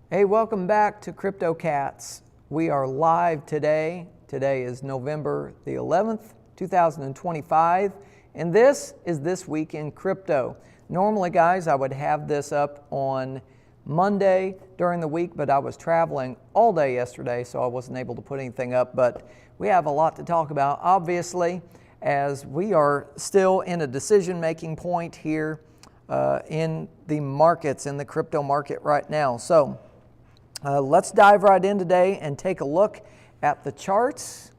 Hey, welcome back to Crypto Cats. We are live today. Today is November the 11th, 2025, and this is This Week in Crypto. Normally, guys, I would have this up on Monday during the week, but I was traveling all day yesterday, so I wasn't able to put anything up. But we have a lot to talk about, obviously, as we are still in a decision-making point here in the markets, in the crypto market right now. So let's dive right in today and take a look at the charts.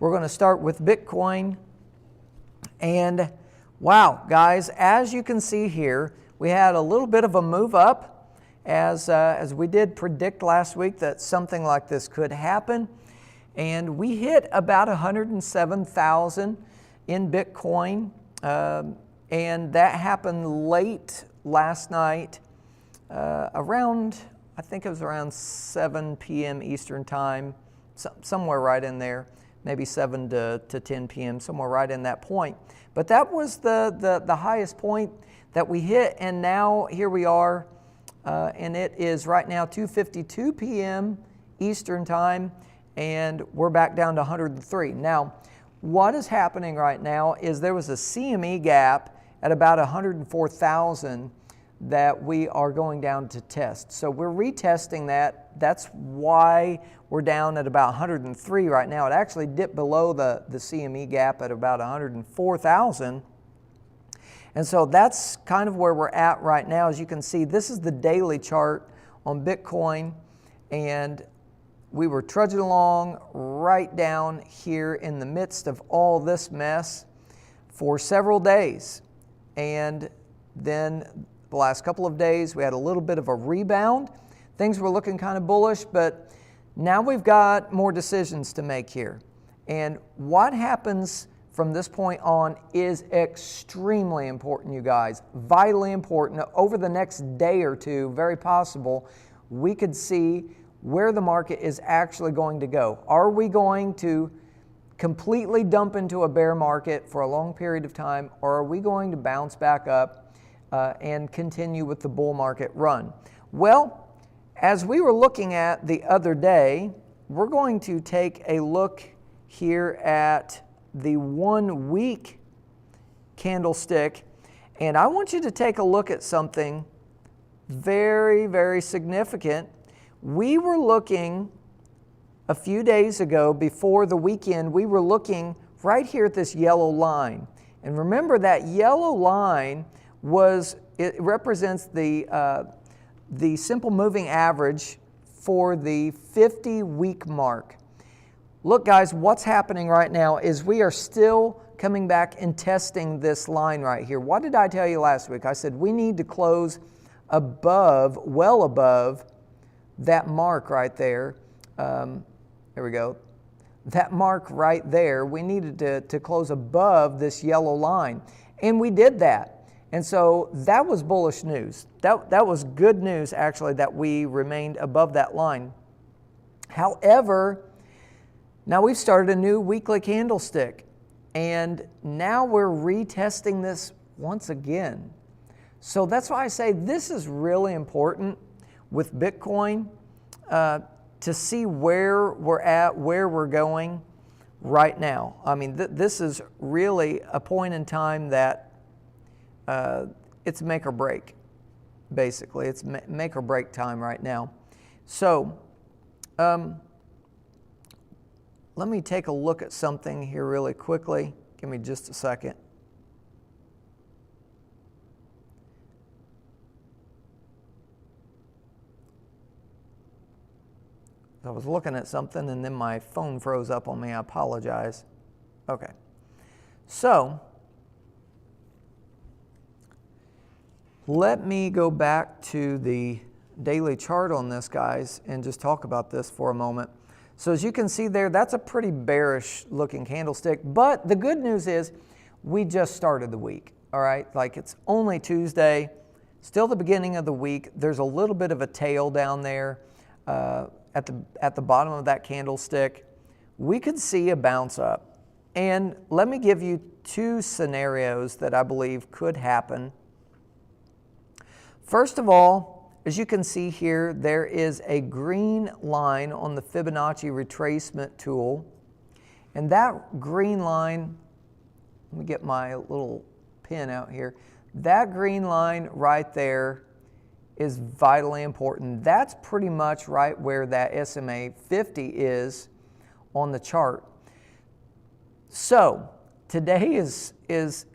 We're going to start with Bitcoin. And wow, guys, as you can see here, we had a little bit of a move up as we did predict last week that something like this could happen. And we hit about 107,000 in Bitcoin. And that happened late last night around, I think it was around 7 p.m. Eastern time, somewhere right in there, maybe 7 to 10 p.m., somewhere right in that point. But that was the highest point that we hit, and now here we are, and it is right now 2:52 p.m. Eastern time, and we're back down to 103. Now, what is happening right now is there was a CME gap at about 104,000 that we are going down to test. So we're retesting that. That's why we're down at about 103 right now. It actually dipped below the CME gap at about 104,000. And so that's kind of where we're at right now. As you can see, this is the daily chart on Bitcoin, and we were trudging along right down here in the midst of all this mess for several days. And then the last couple of days, we had a little bit of a rebound. Things were looking kind of bullish, but now we've got more decisions to make here. And what happens from this point on is extremely important, you guys. Vitally important. Over the next day or two, very possible, we could see where the market is actually going to go. Are we going to completely dump into a bear market for a long period of time, or are we going to bounce back up and continue with the bull market run? Well, as we were looking at the other day, we're going to take a look here at the 1 week candlestick, and I want you to take a look at something very, very significant. We were looking a few days ago before the weekend, we were looking right here at this yellow line. And remember, that yellow line it represents the simple moving average for the 50-week mark. Look, guys, what's happening right now is we are still coming back and testing this line right here. What did I tell you last week? I said we need to close above, well above that mark right there. There we go. That mark right there, we needed to close above this yellow line. And we did that. And so that was bullish news. That was good news, actually, that we remained above that line. However, now we've started a new weekly candlestick, and now we're retesting this once again. So that's why I say this is really important with Bitcoin to see where we're at, where we're going right now. I mean, this is really a point in time that it's make or break, basically. It's make or break time right now. So let me take a look at something here really quickly. Give me just a second. I was looking at something and then my phone froze up on me. I apologize. Okay. So let me go back to the daily chart on this, guys, and just talk about this for a moment. So as you can see there, that's a pretty bearish looking candlestick. But the good news is we just started the week, all right? Like, it's only Tuesday, still the beginning of the week. There's a little bit of a tail down there at the bottom of that candlestick. We could see a bounce up. And let me give you two scenarios that I believe could happen. First of all, as you can see here, there is a green line on the Fibonacci retracement tool. And that green line, let me get my little pen out here. That green line right there is vitally important. That's pretty much right where that SMA 50 is on the chart. So today is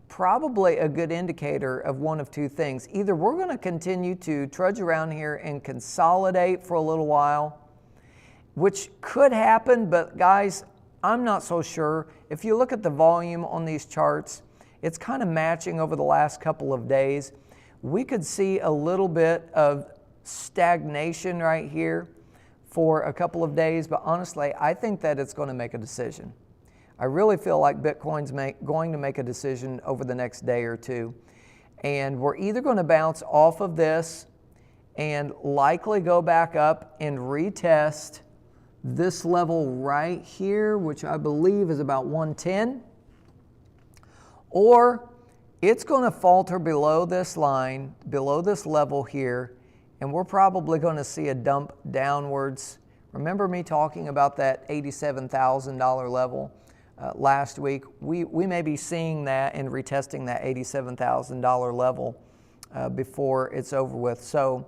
probably a good indicator of one of two things. Either we're going to continue to trudge around here and consolidate for a little while, which could happen, but guys, I'm not so sure. If you look at the volume on these charts, it's kind of matching over the last couple of days. We could see a little bit of stagnation right here for a couple of days, but honestly, I think that it's going to make a decision. I really feel like Bitcoin's going to make a decision over the next day or two. And we're either going to bounce off of this and likely go back up and retest this level right here, which I believe is about 110, or it's going to falter below this line, below this level here, and we're probably going to see a dump downwards. Remember me talking about that $87,000 level last week? We may be seeing that and retesting that $87,000 level before it's over with. So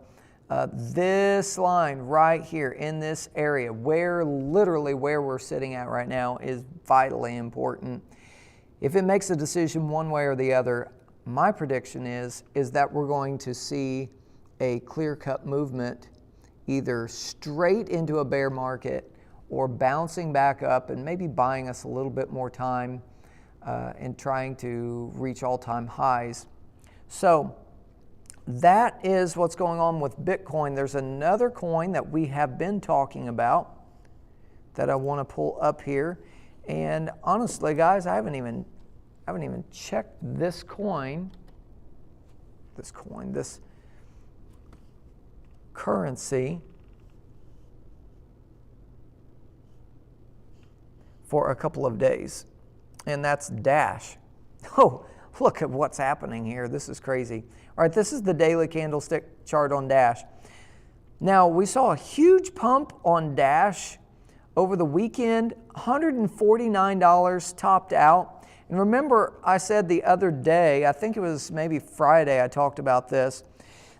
this line right here in this area, literally where we're sitting at right now, is vitally important. If it makes a decision one way or the other, my prediction is that we're going to see a clear-cut movement either straight into a bear market or bouncing back up and maybe buying us a little bit more time and trying to reach all-time highs. So that is what's going on with Bitcoin. There's another coin that we have been talking about that I want to pull up here. And honestly, guys, I haven't even checked this currency for a couple of days, and that's Dash. Oh, look at what's happening here. This is crazy. All right, this is the daily candlestick chart on Dash. Now, we saw a huge pump on Dash over the weekend. $149 topped out. And remember, I said the other day, I think it was maybe Friday, I talked about this,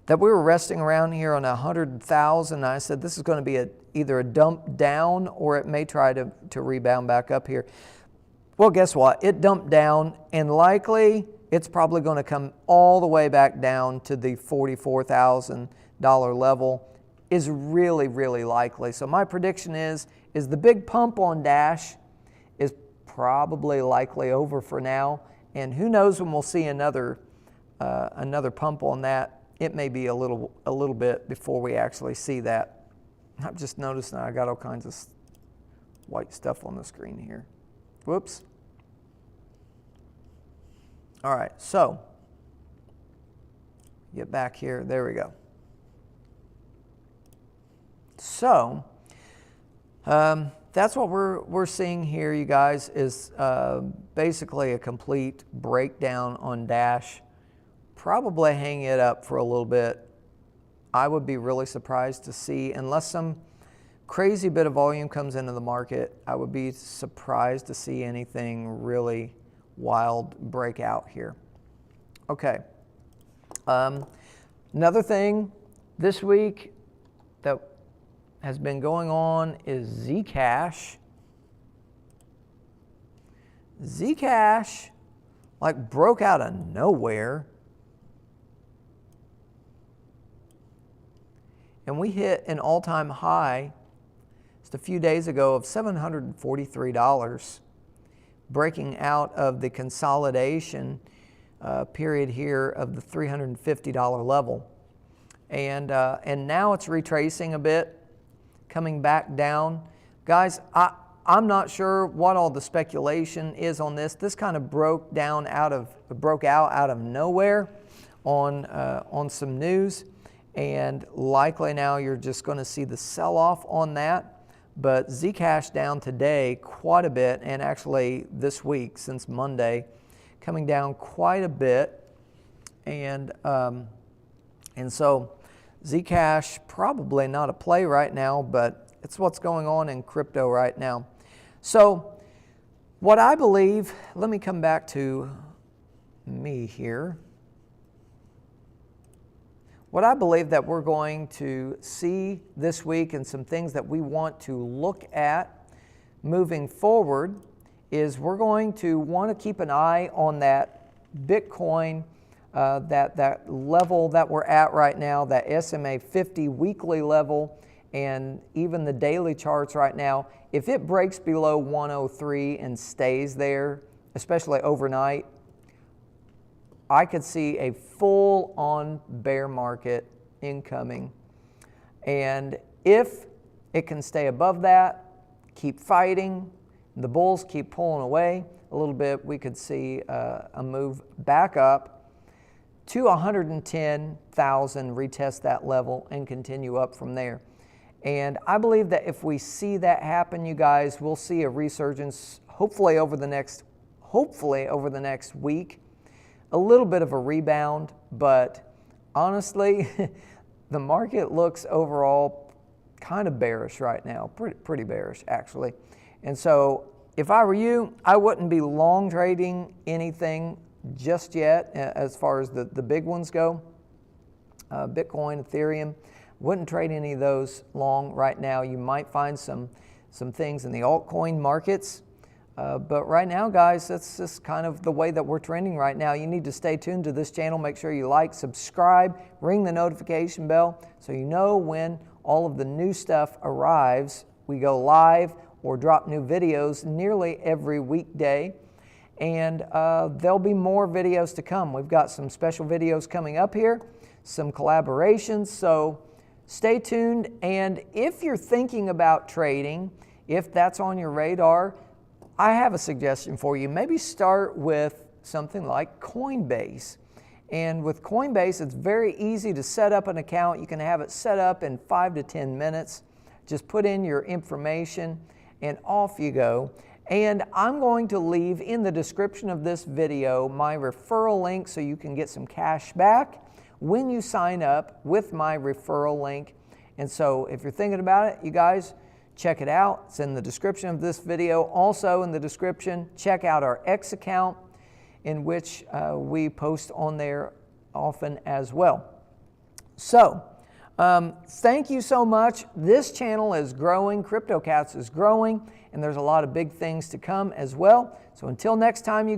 that we were resting around here on 100,000. I said this is going to be either a dump down or it may try to rebound back up here. Well, guess what? It dumped down, and likely it's probably going to come all the way back down to the $44,000 level is really, really likely. So my prediction is the big pump on Dash is probably likely over for now, and who knows when we'll see another pump on that. It may be a little bit before we actually see that. I've just noticed now I got all kinds of white stuff on the screen here. Whoops. All right, so get back here. There we go. So that's what we're seeing here, you guys, is basically a complete breakdown on Dash. Probably hang it up for a little bit. I would be really surprised to see, unless some crazy bit of volume comes into the market, I would be surprised to see anything really wild break out here. Okay. Another thing this week that has been going on is Zcash. Zcash like broke out of nowhere. And we hit an all-time high just a few days ago of $743, breaking out of the consolidation period here of the $350 level. And now it's retracing a bit, coming back down. Guys, I'm not sure what all the speculation is on this. This kind of broke out out of nowhere on some news. And likely now you're just going to see the sell-off on that. But Zcash down today quite a bit, and actually this week since Monday, coming down quite a bit. And so Zcash, probably not a play right now, but it's what's going on in crypto right now. So what I believe, let me come back to me here. What I believe that we're going to see this week and some things that we want to look at moving forward is we're going to want to keep an eye on that Bitcoin, that level that we're at right now, that SMA 50 weekly level, and even the daily charts right now. If it breaks below 103 and stays there, especially overnight, I could see a full-on bear market incoming. And if it can stay above that, keep fighting, the bulls keep pulling away a little bit, we could see a move back up to 110,000, retest that level, and continue up from there. And I believe that if we see that happen, you guys, we'll see a resurgence hopefully over the next week. A little bit of a rebound, but honestly, the market looks overall kind of bearish right now, pretty bearish actually. And so if I were you, I wouldn't be long trading anything just yet as far as the big ones go. Bitcoin, Ethereum, wouldn't trade any of those long right now. You might find some things in the altcoin markets. But right now, guys, that's just kind of the way that we're trending right now. You need to stay tuned to this channel. Make sure you like, subscribe, ring the notification bell so you know when all of the new stuff arrives. We go live or drop new videos nearly every weekday. And there'll be more videos to come. We've got some special videos coming up here, some collaborations. So stay tuned. And if you're thinking about trading, if that's on your radar, I have a suggestion for you. Maybe start with something like Coinbase. And with Coinbase, it's very easy to set up an account. You can have it set up in 5 to 10 minutes. Just put in your information and off you go. And I'm going to leave in the description of this video my referral link so you can get some cash back when you sign up with my referral link. And so if you're thinking about it, you guys, check it out. It's in the description of this video. Also in the description, check out our X account in which we post on there often as well. So thank you so much. This channel is growing. CryptoCats is growing, and there's a lot of big things to come as well. So until next time, you guys.